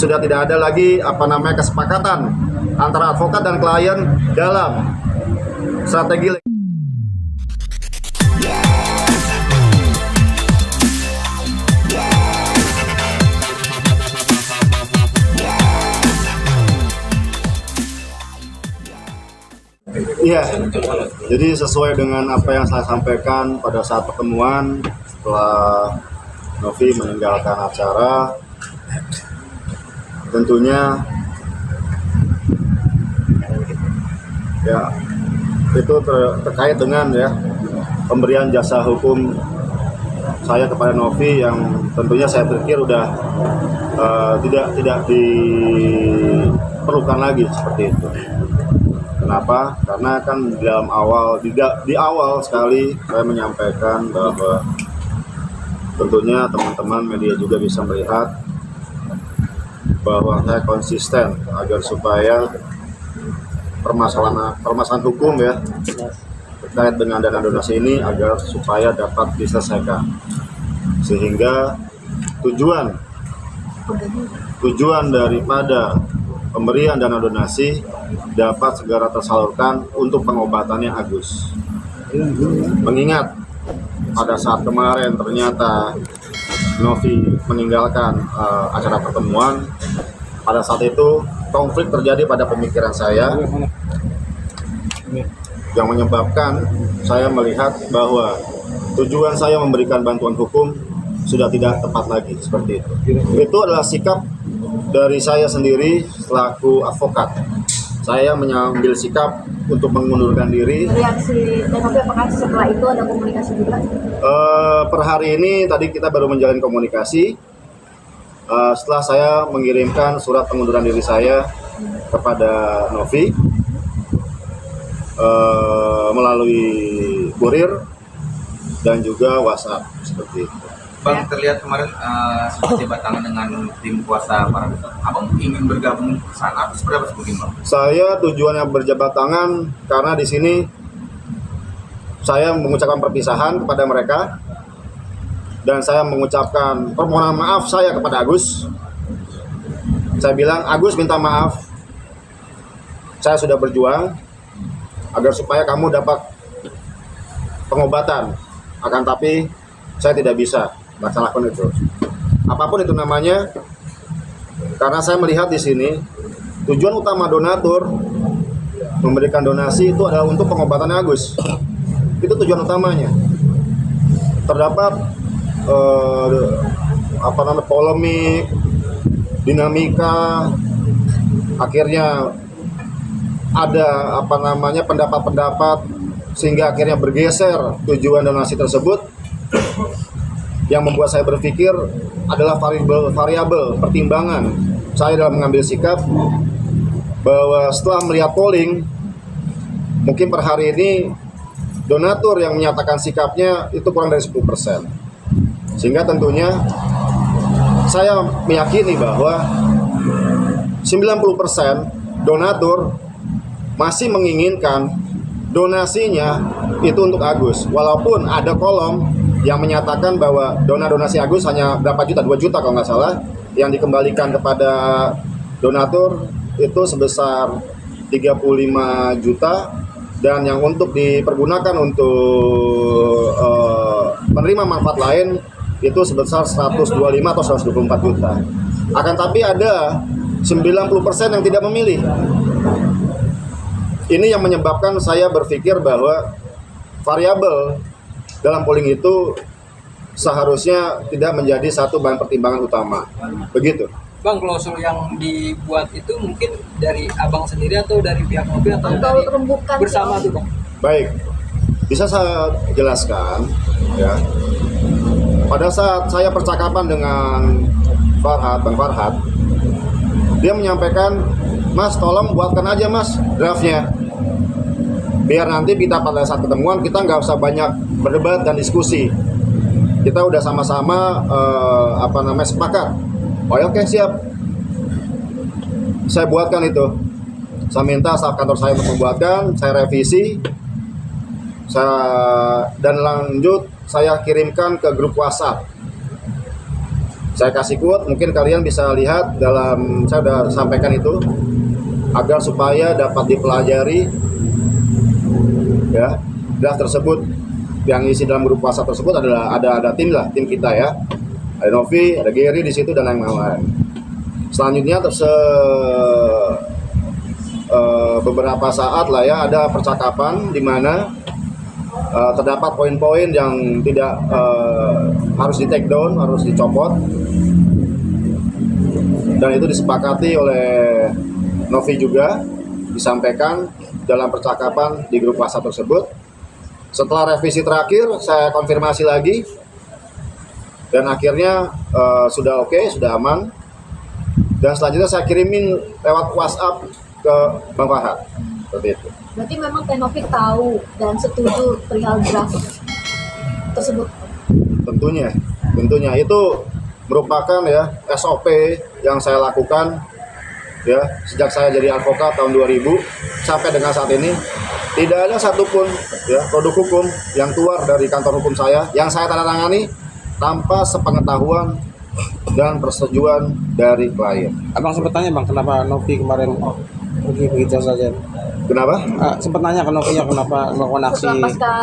sudah tidak ada lagi kesepakatan antara advokat dan klien dalam strategi. Iya, jadi sesuai dengan apa yang saya sampaikan pada saat pertemuan setelah Novi meninggalkan acara, tentunya ya itu terkait dengan pemberian jasa hukum saya kepada Novi yang tentunya saya pikir udah tidak diperlukan lagi seperti itu. Kenapa? Karena kan di awal sekali saya menyampaikan bahwa tentunya teman-teman media juga bisa melihat bahwa saya konsisten agar supaya permasalahan hukum terkait dengan dana donasi ini agar supaya dapat diselesaikan, sehingga tujuan daripada pemberian dana donasi dapat segera tersalurkan untuk pengobatannya Agus. Mengingat pada saat kemarin ternyata Novi meninggalkan acara pertemuan, pada saat itu konflik terjadi pada pemikiran saya yang menyebabkan saya melihat bahwa tujuan saya memberikan bantuan hukum sudah tidak tepat lagi seperti itu. Itu adalah sikap dari saya sendiri selaku advokat. Saya mengambil sikap untuk mengundurkan diri. Reaksi TKP apakah setelah itu ada komunikasi juga? Per hari ini tadi kita baru menjalin komunikasi. Setelah saya mengirimkan surat pengunduran diri saya kepada Novi melalui kurir dan juga WhatsApp seperti itu. Bang, terlihat kemarin berjabat tangan dengan tim kuasa para Abang ingin bergabung ke sana atau seperti apa mungkin, Bang? Saya tujuannya berjabat tangan karena di sini saya mengucapkan perpisahan kepada mereka dan saya mengucapkan permohonan maaf saya kepada Agus. Saya bilang, Agus minta maaf, saya sudah berjuang agar supaya kamu dapat pengobatan, akan tapi saya tidak bisa melaksanakan itu. Apapun itu namanya, karena saya melihat di sini tujuan utama donatur memberikan donasi itu adalah untuk pengobatan Agus. Itu tujuan utamanya. Terdapat polemik, dinamika, akhirnya ada pendapat-pendapat sehingga akhirnya bergeser tujuan donasi tersebut, yang membuat saya berpikir adalah variabel pertimbangan saya dalam mengambil sikap bahwa setelah melihat polling, mungkin per hari ini donatur yang menyatakan sikapnya itu kurang dari 10%. Sehingga tentunya saya meyakini bahwa 90% donatur masih menginginkan donasinya itu untuk Agus. Walaupun ada kolom yang menyatakan bahwa donasi Agus hanya berapa juta, 2 juta kalau nggak salah, yang dikembalikan kepada donatur itu sebesar 35 juta, dan yang untuk dipergunakan untuk penerima manfaat lain itu sebesar 125 atau 124 juta. Akan tapi ada 90% yang tidak memilih. Ini yang menyebabkan saya berpikir bahwa variabel dalam polling itu seharusnya tidak menjadi satu bahan pertimbangan utama. Begitu. Bang, klausul yang dibuat itu mungkin dari abang sendiri atau dari pihak mobil atau dari rembukan bersama tuh, Bang? Baik, bisa saya jelaskan ya. Pada saat saya percakapan dengan Bang Farhad, dia menyampaikan, Mas tolong buatkan aja Mas draftnya, biar nanti kita pada saat ketemuan kita nggak usah banyak berdebat dan diskusi. Kita udah sama-sama sepakat. Oh ya, oke, siap. Saya buatkan itu. Saya minta staf kantor saya untuk membuatkan, saya revisi, dan lanjut saya kirimkan ke grup WhatsApp. Saya kasih quote, mungkin kalian bisa lihat dalam, saya sudah sampaikan itu, agar supaya dapat dipelajari ya. Draft tersebut yang isi dalam grup WhatsApp tersebut adalah ada tim kita ya. Ada Novi, ada Gary di situ dan lain-lain. Selanjutnya beberapa saat lah ya, ada percakapan di mana terdapat poin-poin yang tidak harus di take down, harus dicopot, dan itu disepakati oleh Novi juga, disampaikan dalam percakapan di grup WhatsApp tersebut. Setelah revisi terakhir saya konfirmasi lagi dan akhirnya sudah oke, sudah aman, dan selanjutnya saya kirimin lewat WhatsApp ke Bang Farhad seperti itu. Berarti memang Tenovi tahu dan setuju perihal draft tersebut. Tentunya itu merupakan ya SOP yang saya lakukan ya sejak saya jadi advokat tahun 2000 sampai dengan saat ini. Tidak ada satupun ya produk hukum yang keluar dari kantor hukum saya yang saya tanda tangani tanpa sepengetahuan dan persetujuan dari klien. Abang sempat tanya Bang, kenapa Novi kemarin pergi begitu saja? Kenapa? Sempat nanya ke Novi kenapa melakukan aksi. Setelah pasca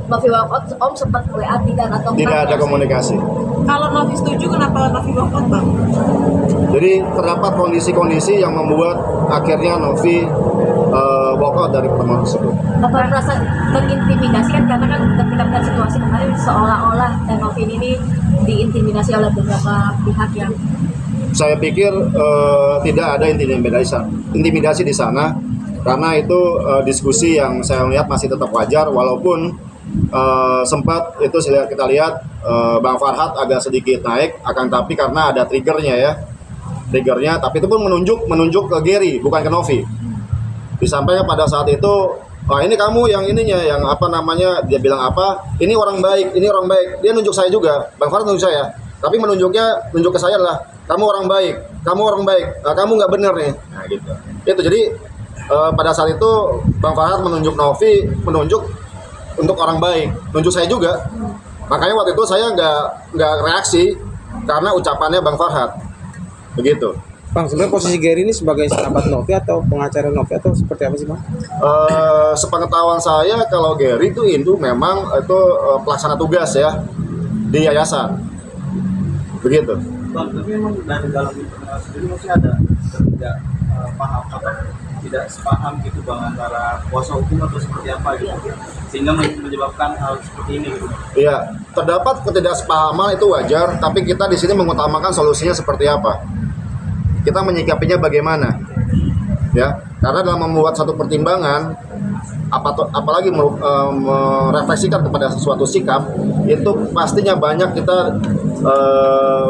Novi walkout, Om sempat WA atau Tidak ada komunikasi. Kalau Novi setuju, kenapa Novi walkout, Bang? Jadi terdapat kondisi-kondisi yang membuat akhirnya Novi walkout dari pertemuan tersebut. Apa merasa terintimidasi kan, karena kan ketika melihat situasi kemarin seolah-olah Tenovi ini diintimidasi oleh beberapa pihak yang Saya pikir tidak ada intimidasi di sana, karena itu diskusi yang saya lihat masih tetap wajar, walaupun sempat itu kita lihat Bang Farhad agak sedikit naik, akan tapi karena ada triggernya, tapi itu pun menunjuk ke Gary, bukan ke Novi. Disampaikan pada saat itu, wah ini kamu yang ininya, yang apa namanya, dia bilang apa, ini orang baik, dia nunjuk saya juga, Bang Farhad nunjuk saya, tapi nunjuk ke saya adalah, kamu orang baik, nah, kamu nggak bener nih, nah gitu. Itu jadi pada saat itu Bang Farhad menunjuk Novi, menunjuk untuk orang baik, nunjuk saya juga. Makanya waktu itu saya nggak reaksi karena ucapannya Bang Farhad, begitu. Bang, sebenarnya posisi Gary ini sebagai sahabat Novi atau pengacara Novi atau seperti apa sih Bang? Sepengetahuan saya kalau Gary itu memang itu pelaksana tugas ya di yayasan, begitu. Bang, tapi memang dari dalam internal sendiri masih ada tidak paham atau tidak sepaham gitu Bang antara kuasa hukum atau seperti apa gitu, sehingga menyebabkan hal seperti ini gitu. Iya, terdapat ketidaksepahaman itu wajar, tapi kita di sini mengutamakan solusinya seperti apa. Kita menyikapinya bagaimana, ya? Karena dalam membuat satu pertimbangan, apalagi merefleksikan kepada sesuatu sikap, itu pastinya banyak kita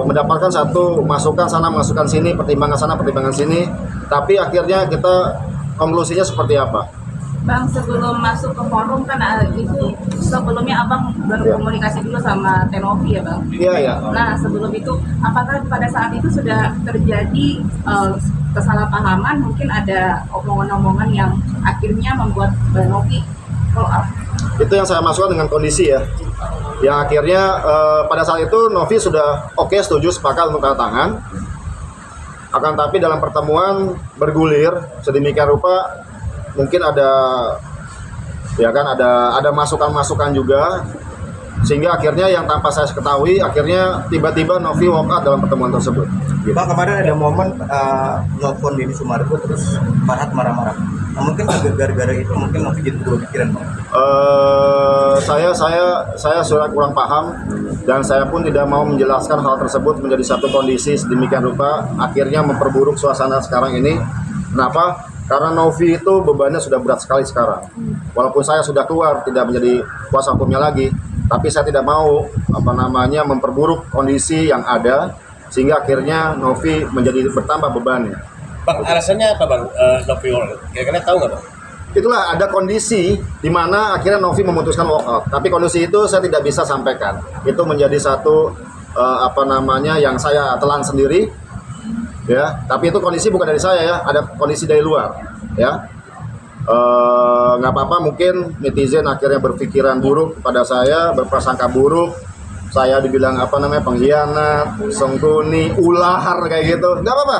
mendapatkan satu masukan sana, masukan sini, pertimbangan sana, pertimbangan sini, tapi akhirnya kita konklusinya seperti apa. Bang, sebelum masuk ke forum kan itu sebelumnya Abang berkomunikasi dulu sama Tenovi ya Bang? Iya. Nah sebelum itu, apakah pada saat itu sudah terjadi kesalahpahaman, mungkin ada omongan-omongan yang akhirnya membuat Novi follow up? Itu yang saya masukkan dengan kondisi ya. Yang akhirnya pada saat itu Novi sudah oke, setuju, sepakat untuk tanda tangan. Akan tapi dalam pertemuan bergulir sedemikian rupa, mungkin ada masukan-masukan juga, sehingga akhirnya yang tanpa saya ketahui, akhirnya tiba-tiba Novi walk out dalam pertemuan tersebut. Gitu. Bang, kemarin ada momen nelfon Denny Sumargo terus Farhad marah-marah. Nah, mungkin gara-gara itu mungkin Novi jadi berubah pikiran Bang. Saya sudah kurang paham, dan saya pun tidak mau menjelaskan hal tersebut menjadi satu kondisi sedemikian rupa akhirnya memperburuk suasana sekarang ini. Kenapa? Karena Novi itu bebannya sudah berat sekali sekarang. Walaupun saya sudah keluar tidak menjadi kuasa hukumnya lagi, tapi saya tidak mau memperburuk kondisi yang ada sehingga akhirnya Novi menjadi bertambah bebannya. Bang, alasannya apa Bang? Novi kira-kira tahu nggak Bang? Itulah ada kondisi di mana akhirnya Novi memutuskan walk out. Tapi kondisi itu saya tidak bisa sampaikan. Itu menjadi satu yang saya telan sendiri. Ya, tapi itu kondisi bukan dari saya ya, ada kondisi dari luar, ya. Nggak apa-apa, mungkin netizen akhirnya berpikiran buruk kepada saya, berprasangka buruk, saya dibilang pengkhianat, sengkuni, ular kayak gitu, nggak apa-apa.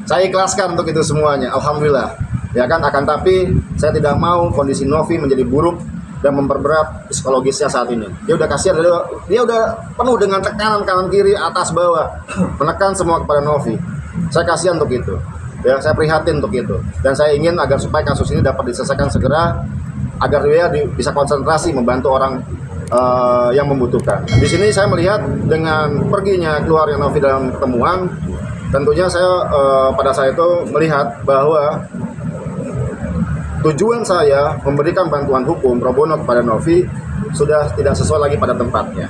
Saya ikhlaskan untuk itu semuanya, alhamdulillah. Ya kan, akan tapi saya tidak mau kondisi Novi menjadi buruk dan memperberat psikologisnya saat ini. Dia udah kasihan, dia udah penuh dengan tekanan kanan kiri atas bawah, menekan semua kepada Novi. Saya kasihan untuk itu. Ya, saya prihatin untuk itu. Dan saya ingin agar supaya kasus ini dapat diselesaikan segera, agar dia bisa konsentrasi membantu orang yang membutuhkan. Di sini saya melihat dengan perginya keluarnya Novi dalam pertemuan, tentunya saya pada saat itu melihat bahwa tujuan saya memberikan bantuan hukum pro bono kepada Novi sudah tidak sesuai lagi pada tempatnya.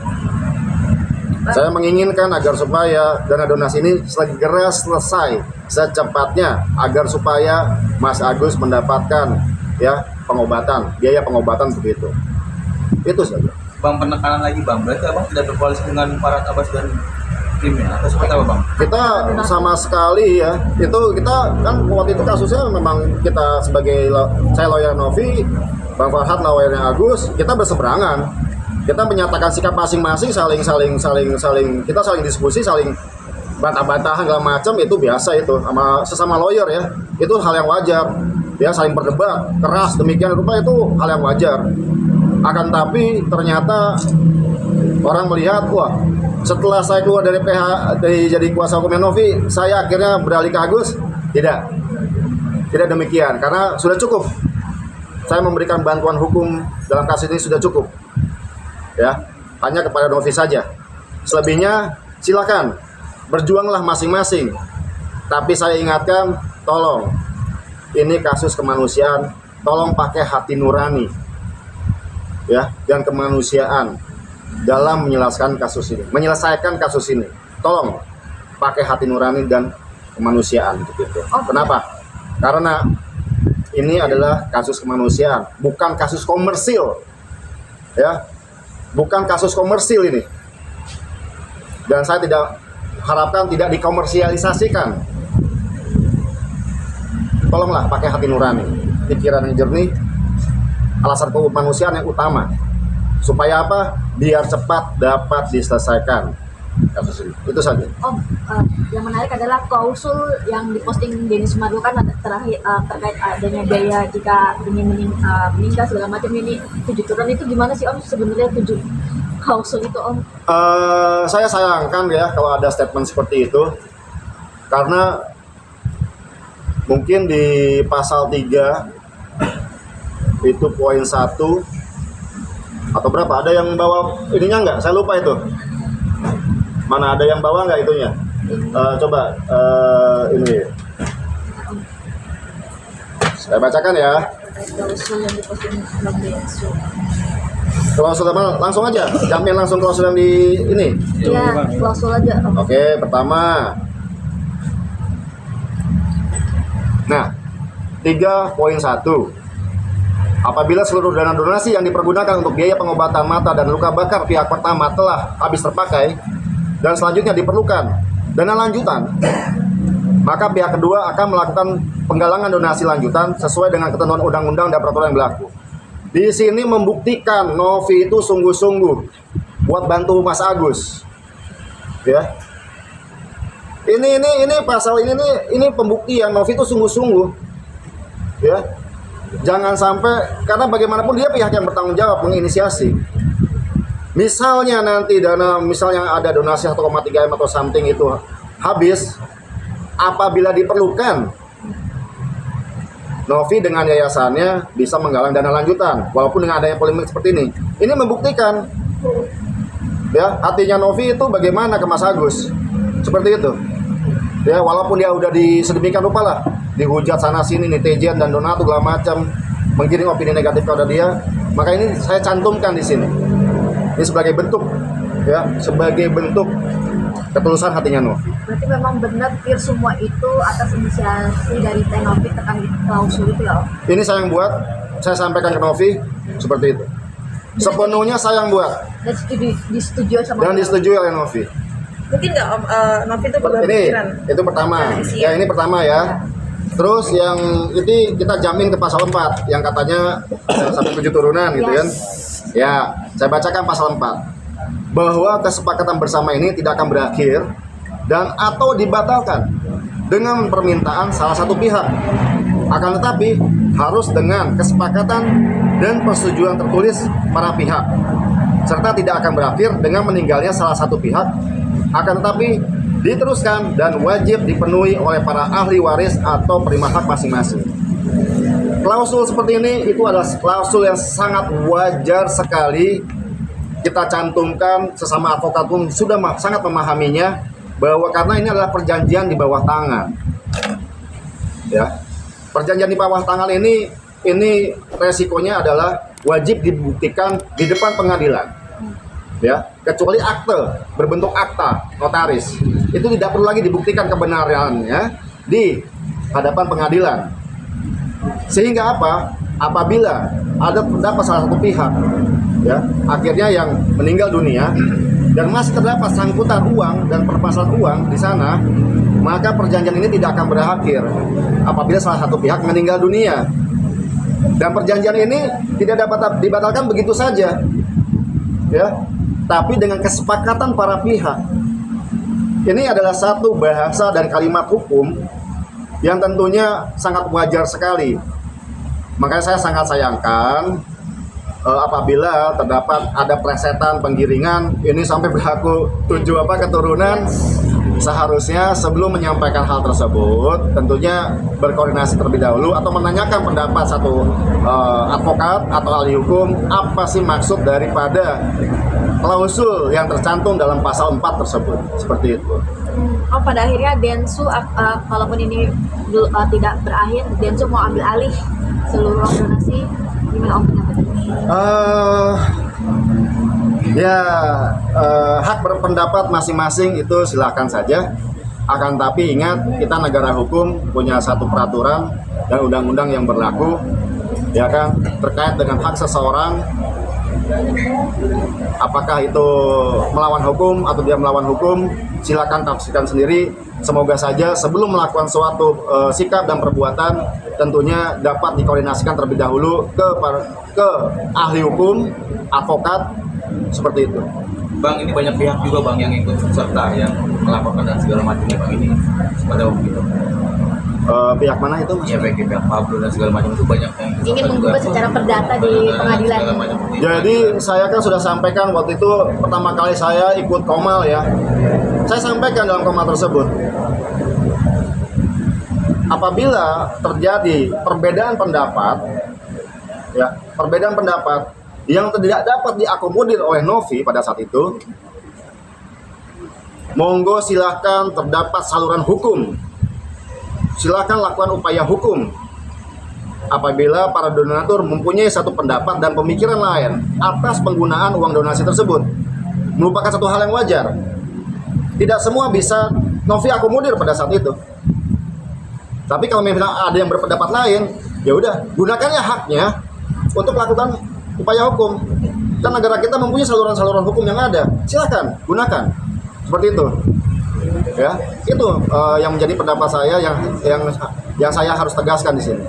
Saya menginginkan agar supaya dana donasi ini segera selesai secepatnya, agar supaya Mas Agus mendapatkan ya pengobatan, biaya pengobatan begitu. Itu saja. Bang, penekanan lagi Bang, berarti Abang tidak berkoalisi dengan Farhad Abbas dan timnya atau seperti apa Bang? Kita sama sekali ya, itu kita kan waktu itu kasusnya memang kita sebagai saya lawyer Novi, Bang Farhad lawyernya Agus, kita berseberangan, kita menyatakan sikap masing-masing, saling kita saling diskusi, saling bantah-bantahan segala macam, itu biasa itu sama sesama lawyer ya, itu hal yang wajar ya, saling berdebat keras demikian rupa, itu hal yang wajar. Akan tapi ternyata orang melihat, wah setelah saya keluar dari jadi kuasa hukumnya Novi, saya akhirnya beralih ke Agus. Tidak demikian, karena sudah cukup saya memberikan bantuan hukum dalam kasus ini, sudah cukup ya, hanya kepada Novi saja. Selebihnya silakan berjuanglah masing-masing, tapi saya ingatkan, tolong, ini kasus kemanusiaan, tolong pakai hati nurani ya, dan kemanusiaan dalam menyelesaikan kasus ini. Tolong pakai hati nurani dan kemanusiaan gitu. Kenapa? Karena ini adalah kasus kemanusiaan, bukan kasus komersil. Ya. Bukan kasus komersil ini. Dan saya tidak harapkan tidak dikomersialisasikan. Tolonglah pakai hati nurani, pikiran yang jernih, alasan kemanusiaan yang utama, supaya apa? Biar cepat dapat diselesaikan kasus ini. Itu saja. Yang menarik adalah klausul yang diposting Denny Sumargo kan terakhir terkait adanya biaya jika ingin meninggal segala macam, ini 7 turun, itu gimana sih Om sebenarnya 7 klausul itu Om? Saya sayangkan ya kalau ada statement seperti itu, karena mungkin di pasal 3 itu poin 1 atau berapa, ada yang bawa ininya nggak? Saya lupa itu. Mana ada yang bawa nggak itunya? Coba ini. Saya bacakan ya. Klausul yang diposting Bang Densu. Klausul apa? Langsung aja. Jamin langsung klausul yang di ini. Iya, klausul aja Om. Oke, pertama. Nah, 3.1. Apabila seluruh dana donasi yang dipergunakan untuk biaya pengobatan mata dan luka bakar pihak pertama telah habis terpakai dan selanjutnya diperlukan dana lanjutan, maka pihak kedua akan melakukan penggalangan donasi lanjutan sesuai dengan ketentuan undang-undang dan peraturan yang berlaku. Di sini membuktikan Novi itu sungguh-sungguh buat bantu Mas Agus. Ya. Ini pasal ini pembuktian Novi itu sungguh-sungguh. Ya. Jangan sampai, karena bagaimanapun dia pihak yang bertanggung jawab menginisiasi. Misalnya nanti misalnya ada donasi 1,3 M atau something itu habis, apabila diperlukan, Novi dengan yayasannya bisa menggalang dana lanjutan, walaupun dengan adanya polemik seperti ini. Ini membuktikan, ya, hatinya Novi itu bagaimana ke Mas Agus, seperti itu. Ya, walaupun dia udah sedemikian rupa lah, dihujat sana sini, netizen dan donatur segala macam, menggiring opini negatif kepada dia, maka ini saya cantumkan di sini. Ini sebagai bentuk, ya, sebagai bentuk ketulusan hatinya Novi. Berarti memang benar semua itu atas inisiasi dari Teh Novi terkait klausul itu ya Om? Ini saya yang buat, saya sampaikan ke Novi seperti itu. Sepenuhnya saya yang buat. Dan disetujui sama Dan disetujui oleh Novi. Mungkin nggak Om, Novi itu Ini, itu pertama. Ya, ini pertama ya. Terus yang ini kita jamin ke pasal 4 yang katanya sampai 7 turunan gitu kan. Ya, saya bacakan pasal 4. bahwa kesepakatan bersama ini tidak akan berakhir dan atau dibatalkan dengan permintaan salah satu pihak. Akan tetapi harus dengan kesepakatan dan persetujuan tertulis para pihak, serta tidak akan berakhir dengan meninggalnya salah satu pihak, akan tetapi diteruskan dan wajib dipenuhi oleh para ahli waris atau penerima hak masing-masing. Klausul seperti ini itu adalah klausul yang sangat wajar sekali kita cantumkan. Sesama advokat pun sudah sangat memahaminya, bahwa karena ini adalah perjanjian di bawah tangan. Ya, perjanjian di bawah tangan ini resikonya adalah wajib dibuktikan di depan pengadilan. Ya, kecuali akte berbentuk akta notaris, itu tidak perlu lagi dibuktikan kebenarannya di hadapan pengadilan. Sehingga apa? Apabila ada terdapat salah satu pihak, ya, akhirnya yang meninggal dunia dan masih terdapat sangkutan uang dan permasalahan uang di sana, maka perjanjian ini tidak akan berakhir apabila salah satu pihak meninggal dunia. Dan perjanjian ini tidak dapat dibatalkan begitu saja, ya, tapi dengan kesepakatan para pihak. Ini adalah satu bahasa dan kalimat hukum yang tentunya sangat wajar sekali. Makanya saya sangat sayangkan apabila terdapat ada plesetan penggiringan ini sampai berlaku keturunan. Seharusnya sebelum menyampaikan hal tersebut tentunya berkoordinasi terlebih dahulu atau menanyakan pendapat satu advokat atau ahli hukum apa sih maksud daripada klausul yang tercantum dalam pasal 4 tersebut, seperti itu. Oh, pada akhirnya Densu kalaupun ini tidak berakhir, Densu mau ambil alih seluruh uang donasi, gimana Om pendapat? Hak berpendapat masing-masing itu silakan saja. Akan tapi ingat, kita negara hukum, punya satu peraturan dan undang-undang yang berlaku, ya kan, terkait dengan hak seseorang. Apakah itu melawan hukum atau dia melawan hukum, silakan tafsirkan sendiri. Semoga saja sebelum melakukan suatu sikap dan perbuatan tentunya dapat dikoordinasikan terlebih dahulu ke ahli hukum, advokat, seperti itu. Bang, ini banyak pihak juga Bang yang ikut serta yang melaporkan dan segala macamnya Bang, ini pada waktu itu. Pihak mana itu? Ya, pihak Pablo dan segala macam itu banyak yang ingin menggugat secara perdata di pengadilan. Jadi saya kan sudah sampaikan waktu itu pertama kali saya ikut Komal, ya. Saya sampaikan dalam Komal tersebut, apabila terjadi perbedaan pendapat, ya, perbedaan pendapat yang tidak dapat diakomodir oleh Novi pada saat itu, monggo silahkan terdapat saluran hukum. Silakan lakukan upaya hukum. Apabila para donatur mempunyai satu pendapat dan pemikiran lain atas penggunaan uang donasi tersebut, merupakan satu hal yang wajar. Tidak semua bisa Novi akomodir pada saat itu. Tapi kalau memang ada yang berpendapat lain, ya udah, gunakannya haknya untuk melakukan upaya hukum. Dan negara kita mempunyai saluran-saluran hukum yang ada. Silakan gunakan. Seperti itu. Ya, itu yang menjadi pendapat saya yang saya harus tegaskan di sini.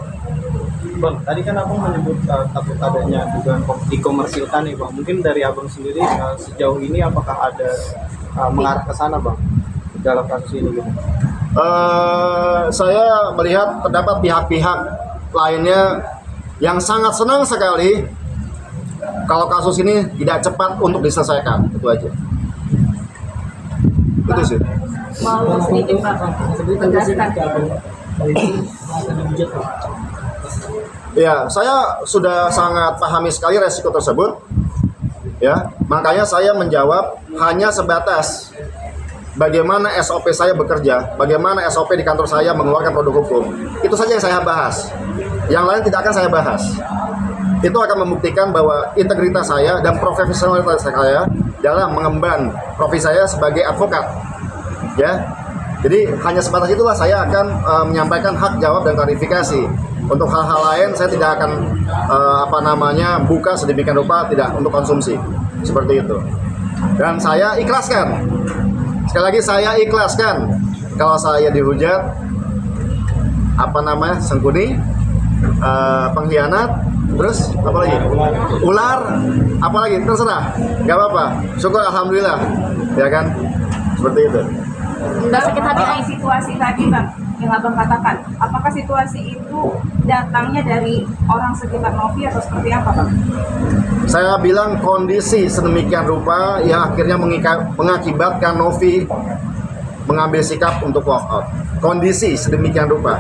Bang, tadi kan abang menyebut takut adanya dugaan dikomersilkan nih Bang. Mungkin dari abang sendiri sejauh ini apakah ada mengarah ke sana Bang dalam kasus ini gitu? Saya melihat terdapat pihak-pihak lainnya yang sangat senang sekali kalau kasus ini tidak cepat untuk diselesaikan. Itu aja. Itu sih. Mau sedikit Pak tegaskan. Ya, saya sudah sangat pahami sekali resiko tersebut. Ya, makanya saya menjawab hanya sebatas bagaimana SOP saya bekerja, bagaimana SOP di kantor saya mengeluarkan produk hukum. Itu saja yang saya bahas. Yang lain tidak akan saya bahas. Itu akan membuktikan bahwa integritas saya dan profesionalitas saya dalam mengemban profesi saya sebagai advokat. Ya, jadi hanya sebatas itulah saya akan menyampaikan hak jawab dan klarifikasi. Untuk hal-hal lain saya tidak akan buka sedemikian rupa, tidak untuk konsumsi seperti itu. Dan saya ikhlaskan, sekali lagi saya ikhlaskan kalau saya dihujat sengkuni, pengkhianat, Terus apa lagi? Ular, apa lagi? Terserah, nggak apa-apa. Syukur alhamdulillah, ya kan? Seperti itu. Nggak sakit hati situasi tadi bang yang abang katakan, apakah situasi itu datangnya dari orang sekitar Novi atau seperti apa bang? Saya bilang kondisi sedemikian rupa yang akhirnya mengakibatkan Novi mengambil sikap untuk walk out. Kondisi sedemikian rupa.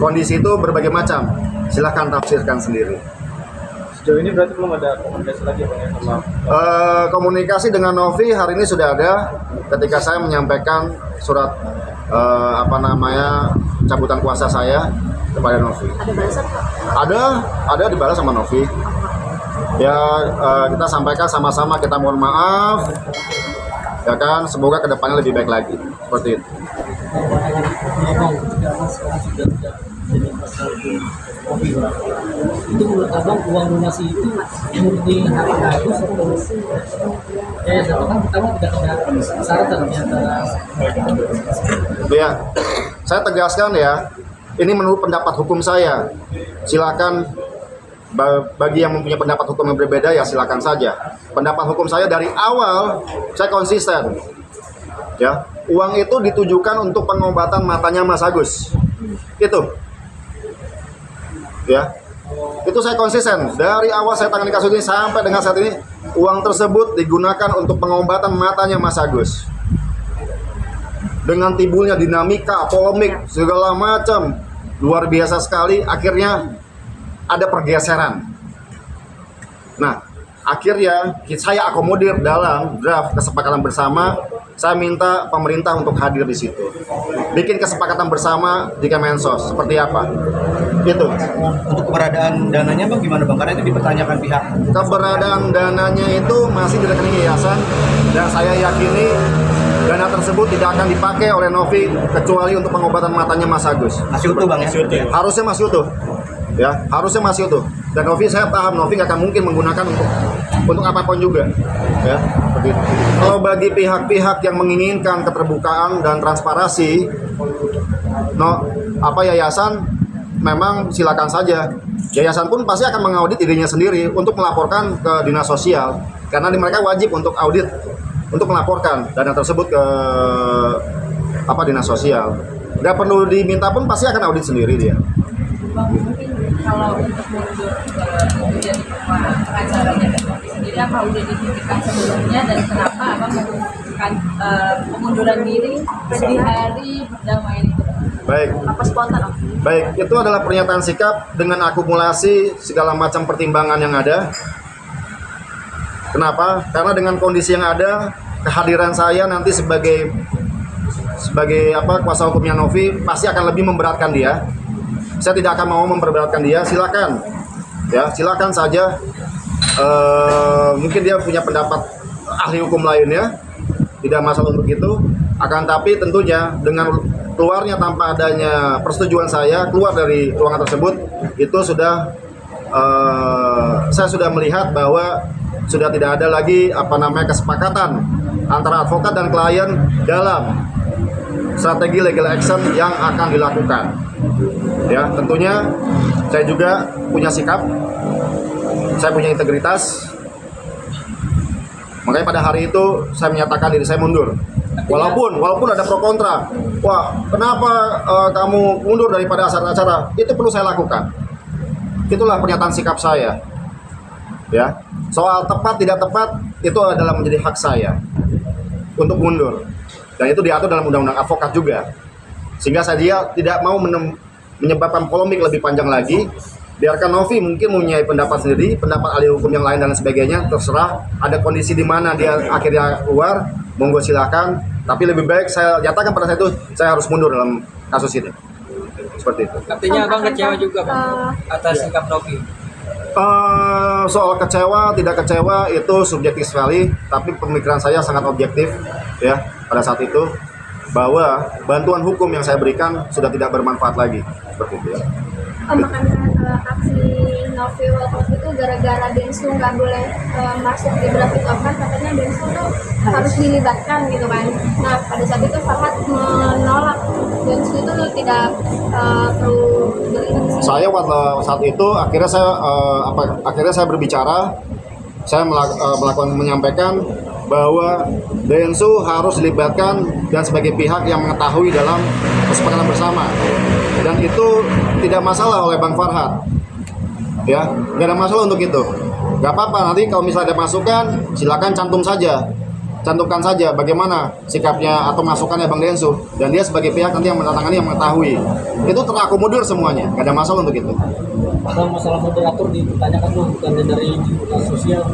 Kondisi itu berbagai macam. Silahkan tafsirkan sendiri. Sejauh ini berarti belum ada komunikasi lagi Bang ya sama Komunikasi dengan Novi hari ini sudah ada ketika saya menyampaikan surat cabutan kuasa saya kepada Novi. Ada balasan Pak? Ada dibalas sama Novi. Ya kita sampaikan sama-sama, kita mohon maaf. Ya kan, semoga kedepannya lebih baik lagi. Seperti itu. Itu menurut abang uang donasi itu murni hak Agus atau kan pertama tidak ada syarat antara Ya, saya tegaskan ya, ini menurut pendapat hukum saya. Silakan bagi yang mempunyai pendapat hukum yang berbeda ya silakan saja. Pendapat hukum saya dari awal saya konsisten. Ya, uang itu ditujukan untuk pengobatan matanya Mas Agus. Itu. Ya. Itu saya konsisten. Dari awal saya tangani kasus ini sampai dengan saat ini, uang tersebut digunakan untuk pengobatan matanya Mas Agus. Dengan timbulnya dinamika, polemik, segala macam, luar biasa sekali, akhirnya ada pergeseran. Nah, akhirnya saya akomodir dalam draft kesepakatan bersama. Saya minta pemerintah untuk hadir di situ. Bikin kesepakatan bersama di Kemensos. Seperti apa? Itu. Untuk keberadaan dananya Bang gimana Bang? Karena itu dipertanyakan pihak. Keberadaan dananya itu masih di rekening yayasan dan saya yakini dana tersebut tidak akan dipakai oleh Novi kecuali untuk pengobatan matanya Mas Agus. Masih utuh Bang ya? Harusnya masih utuh. Ya, harusnya masih utuh. Dan Novi, saya paham Novi nggak akan mungkin menggunakan untuk apapun juga. Ya, seperti itu. Kalau bagi pihak-pihak yang menginginkan keterbukaan dan transparansi, yayasan memang silakan saja. Yayasan pun pasti akan mengaudit dirinya sendiri untuk melaporkan ke dinas sosial, karena mereka wajib untuk audit, untuk melaporkan dana tersebut ke dinas sosial. Nggak perlu diminta pun pasti akan audit sendiri dia. Bang, mungkin kalau untuk mundur menjadi pengacaranya dan Novi sendiri apa udah dipikirkan sebelumnya dan kenapa abang memutuskan pengunduran diri di hari perdamaian itu? Baik. Apa spontan Om? Baik, itu adalah pernyataan sikap dengan akumulasi segala macam pertimbangan yang ada. Kenapa? Karena dengan kondisi yang ada, kehadiran saya nanti sebagai kuasa hukumnya Novi pasti akan lebih memberatkan dia. Saya tidak akan mau memperberatkan dia. Silakan, ya silakan saja. Mungkin dia punya pendapat ahli hukum lainnya, tidak masalah untuk itu. Akan tapi tentunya dengan keluarnya tanpa adanya persetujuan saya keluar dari ruangan tersebut, itu sudah saya sudah melihat bahwa sudah tidak ada lagi kesepakatan antara advokat dan klien dalam strategi legal action yang akan dilakukan. Ya, tentunya saya juga punya sikap, saya punya integritas. Makanya pada hari itu saya menyatakan diri saya mundur. Walaupun ada pro kontra. Wah, kenapa kamu mundur daripada acara-acara? Itu perlu saya lakukan. Itulah pernyataan sikap saya. Ya, soal tepat tidak tepat itu adalah menjadi hak saya untuk mundur. Dan itu diatur dalam undang-undang advokat juga. Sehingga saya tidak mau menyebabkan polemik lebih panjang lagi. Biarkan Novi mungkin mempunyai pendapat sendiri, pendapat ahli hukum yang lain dan sebagainya, terserah. Ada kondisi di mana dia akhirnya keluar, monggo silakan. Tapi lebih baik saya nyatakan pada saya itu saya harus mundur dalam kasus ini. Seperti itu. Artinya abang kecewa juga bang atas sikap Novi. Soal kecewa tidak kecewa itu subjektif sekali, tapi pemikiran saya sangat objektif ya pada saat itu, bahwa bantuan hukum yang saya berikan sudah tidak bermanfaat lagi, seperti itu ya. Apakah aksi Novi Welcome itu gara-gara Densu nggak boleh masuk di draft fit of kan, katanya Densu tuh harus dilibatkan gitu kan. Nah pada saat itu Farhad menolak Densu itu tidak perlu berinteraksi. Saya pada saat itu akhirnya saya berbicara, saya melakukan menyampaikan bahwa Densu harus dilibatkan dan sebagai pihak yang mengetahui dalam kesepakatan bersama, dan itu tidak masalah oleh Bang Farhad, ya nggak ada masalah untuk itu, nggak apa-apa. Nanti kalau misalnya ada masukan silakan cantumkan saja bagaimana sikapnya atau masukannya Bang Densu, dan dia sebagai pihak nanti yang menandatangani, yang mengetahui, itu terakomodir semuanya, nggak ada masalah untuk itu. Kalau masalah moderator ditanyakan tuh bukan dari sosial.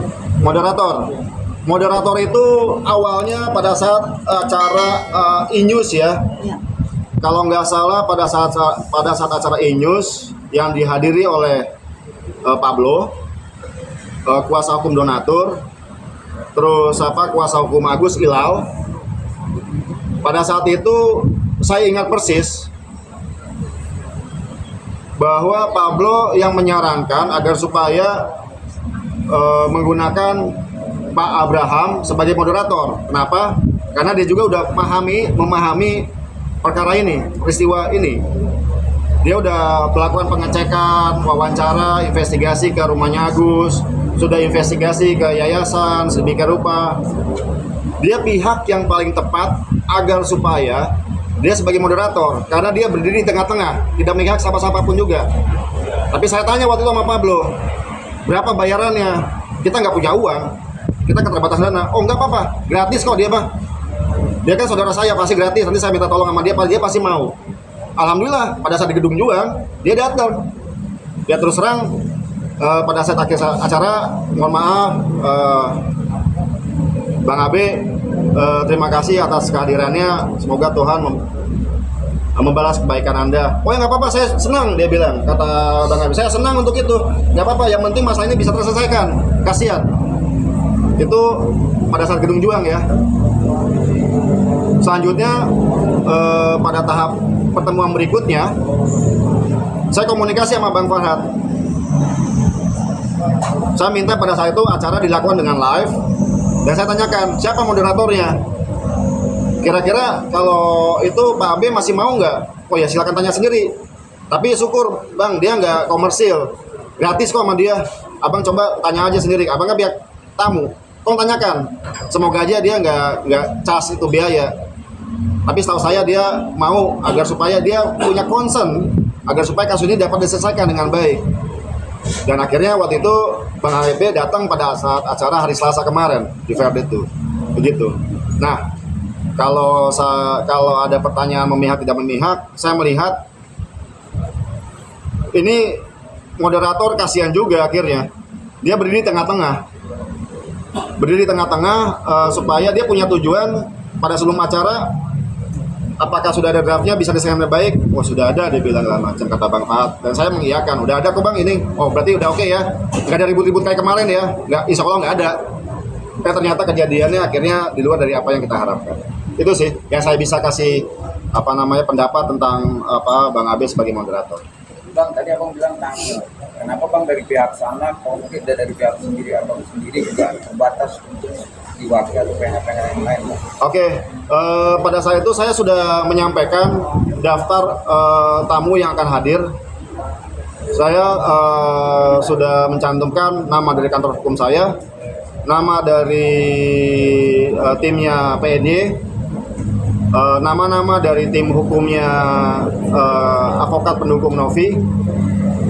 Moderator itu awalnya pada saat acara E-News ya. Kalau nggak salah pada saat acara E-News yang dihadiri oleh Pablo, kuasa hukum donatur, terus kuasa hukum Agus Ilal. Pada saat itu saya ingat persis bahwa Pablo yang menyarankan agar supaya menggunakan Pak Abraham sebagai moderator. Kenapa? Karena dia juga udah memahami perkara ini, peristiwa ini. Dia udah melakukan pengecekan, wawancara, investigasi ke rumahnya Agus, sudah investigasi ke yayasan, sedemikian rupa. Dia pihak yang paling tepat agar supaya dia sebagai moderator, karena dia berdiri di tengah-tengah, tidak memihak siapa-siapa pun juga. Tapi saya tanya waktu itu sama Pablo, berapa bayarannya? Kita nggak punya uang, kita keterbatasan dana. Oh nggak apa-apa, gratis kok dia mah. Dia kan saudara saya, pasti gratis. Nanti saya minta tolong sama dia pasti mau. Alhamdulillah pada saat di gedung Juang dia datang. Dia terus terang pada saat akhir acara, mohon maaf Bang Abe, terima kasih atas kehadirannya. Semoga Tuhan membalas kebaikan Anda. Oh ya nggak apa-apa, saya senang, dia bilang, kata Bang Abe. Saya senang untuk itu, nggak apa-apa. Yang penting masalah ini bisa terselesaikan. Kasihan. Itu pada saat gedung Juang ya. Selanjutnya pada tahap pertemuan berikutnya saya komunikasi sama Bang Farhad. Saya minta pada saat itu acara dilakukan dengan live, dan saya tanyakan siapa moderatornya. Kira-kira kalau itu Pak Abe masih mau nggak? Oh ya silakan tanya sendiri. Tapi syukur Bang, dia nggak komersil, gratis kok sama dia. Abang coba tanya aja sendiri. Abang kan pihak tamu, tolong tanyakan. Semoga aja dia nggak cas itu biaya. Tapi setahu saya dia mau agar supaya dia punya concern agar supaya kasus ini dapat diselesaikan dengan baik. Dan akhirnya waktu itu Bang Abe datang pada saat acara hari Selasa kemarin di VRD itu. Begitu. Nah, kalau ada pertanyaan memihak tidak memihak, saya melihat ini moderator kasihan juga akhirnya. Dia berdiri di tengah-tengah, supaya dia punya tujuan pada sebelum acara. Apakah sudah ada draftnya bisa diselesaikan dengan baik? Oh sudah ada, dia bilang lah macam kata Bang Farhad. Dan saya mengiyakan, udah ada kok Bang ini. Oh berarti udah oke ya, nggak ada ribut-ribut kayak kemarin ya. Nggak, insya Allah nggak ada. Ternyata kejadiannya akhirnya di luar dari apa yang kita harapkan. Itu sih yang saya bisa kasih pendapat tentang Bang Abe sebagai moderator. Bang, tadi abang bilang tamu. Kenapa Bang dari pihak sana, kalau mungkin dari pihak sendiri, abang sendiri juga terbatas untuk diwakili atau pihak-pihak yang lain? Oke, pada saat itu saya sudah menyampaikan daftar tamu yang akan hadir. Saya sudah mencantumkan nama dari kantor hukum saya, nama dari timnya PNY, nama-nama dari tim hukumnya advokat pendukung Novi,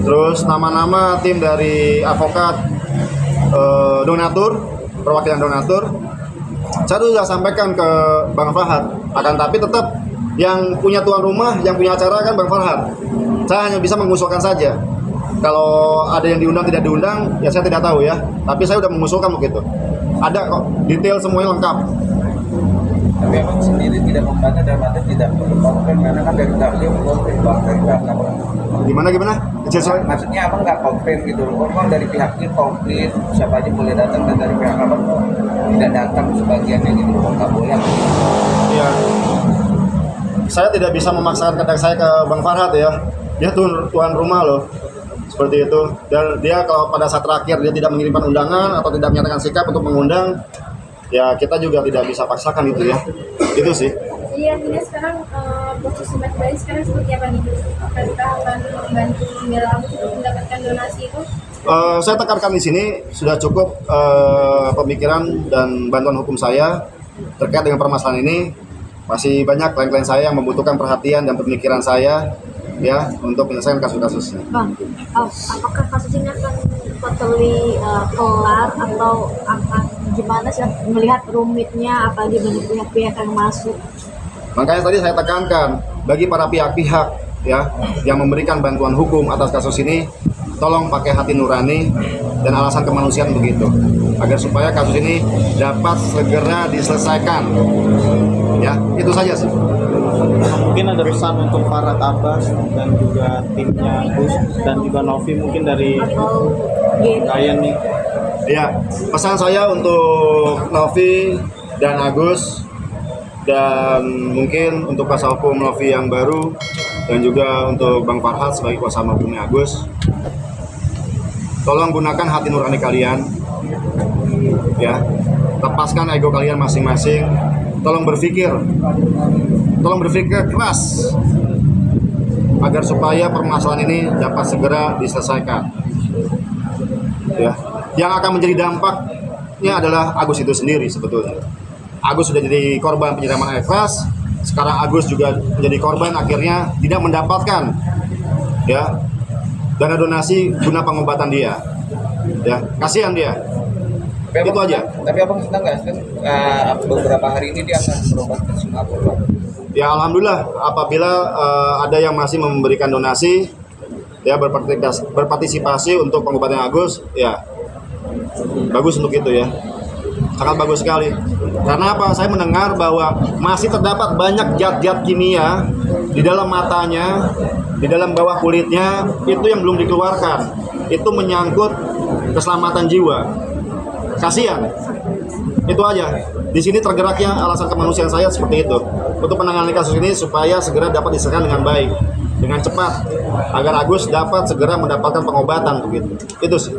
terus nama-nama tim dari advokat donatur, perwakilan donatur. Saya sudah sampaikan ke Bang Farhad, akan tapi tetap yang punya tuan rumah, yang punya acara kan Bang Farhad. Saya hanya bisa mengusulkan saja. Kalau ada yang diundang tidak diundang, ya saya tidak tahu ya. Tapi saya sudah mengusulkan begitu. Ada kok, detail semuanya lengkap. Tapi abang sendiri tidak membantah dan mati tidak komplain karena kan dari tadi komplain Bang dari pihak abang. Gimana? Maksudnya abang nggak komplain gitu loh. Abang dari pihaknya komplain, siapa aja boleh datang, dan dari pihak abang tidak datang sebagiannya gitu loh, nggak boleh. Iya. Saya tidak bisa memaksakan kehendak saya ke Bang Farhad ya. Dia tuan rumah loh. seperti itu. Dan dia kalau pada saat terakhir dia tidak mengirimkan undangan atau tidak menyatakan sikap untuk mengundang, ya kita juga tidak bisa paksakan itu ya. Itu sih. Jadi artinya sekarang posisi Mas Bayu sekarang seperti apa nih? Apakah akan membantu membela Agus untuk mendapatkan donasi itu? Saya tekankan di sini sudah cukup pemikiran dan bantuan hukum saya terkait dengan permasalahan ini. Masih banyak klien-klien saya yang membutuhkan perhatian dan pemikiran saya ya untuk menyelesaikan kasus-kasusnya. Bang, apakah kasus ini akan totally kelar atau akan gimana sih melihat rumitnya apalagi banyak pihak-pihak yang masuk? Makanya tadi saya tekankan bagi para pihak-pihak ya yang memberikan bantuan hukum atas kasus ini, tolong pakai hati nurani dan alasan kemanusiaan begitu, agar supaya kasus ini dapat segera diselesaikan. Ya, itu saja sih. Mungkin ada pesan untuk para Abbas dan juga timnya Gus dan juga Novi mungkin dari kalian nih. Ya, pesan saya untuk Novi dan Agus dan mungkin untuk kuasa hukum Novi yang baru dan juga untuk Bang Farhad sebagai kuasa hukumnya Agus, tolong gunakan hati nurani kalian ya, lepaskan ego kalian masing-masing, tolong berpikir keras agar supaya permasalahan ini dapat segera diselesaikan ya. Yang akan menjadi dampaknya adalah Agus itu sendiri sebetulnya. Agus sudah jadi korban penyiraman air keras, sekarang Agus juga menjadi korban akhirnya tidak mendapatkan ya dana donasi guna pengobatan dia. Ya, kasihan dia. Tapi Itu aja. Tapi abang senang nggak kan beberapa hari ini dia akan berobat ke Singapura? Ya alhamdulillah apabila ada yang masih memberikan donasi ya berpartisipasi untuk pengobatan Agus, ya bagus untuk itu ya. Sangat bagus sekali. Karena apa? Saya mendengar bahwa masih terdapat banyak zat-zat kimia di dalam matanya, di dalam bawah kulitnya itu yang belum dikeluarkan. Itu menyangkut keselamatan jiwa. Kasihan. Itu aja. Di sini tergeraknya alasan kemanusiaan saya seperti itu. Untuk menangani kasus ini supaya segera dapat diselesaikan dengan baik, dengan cepat, agar Agus dapat segera mendapatkan pengobatan begitu. Itu sih.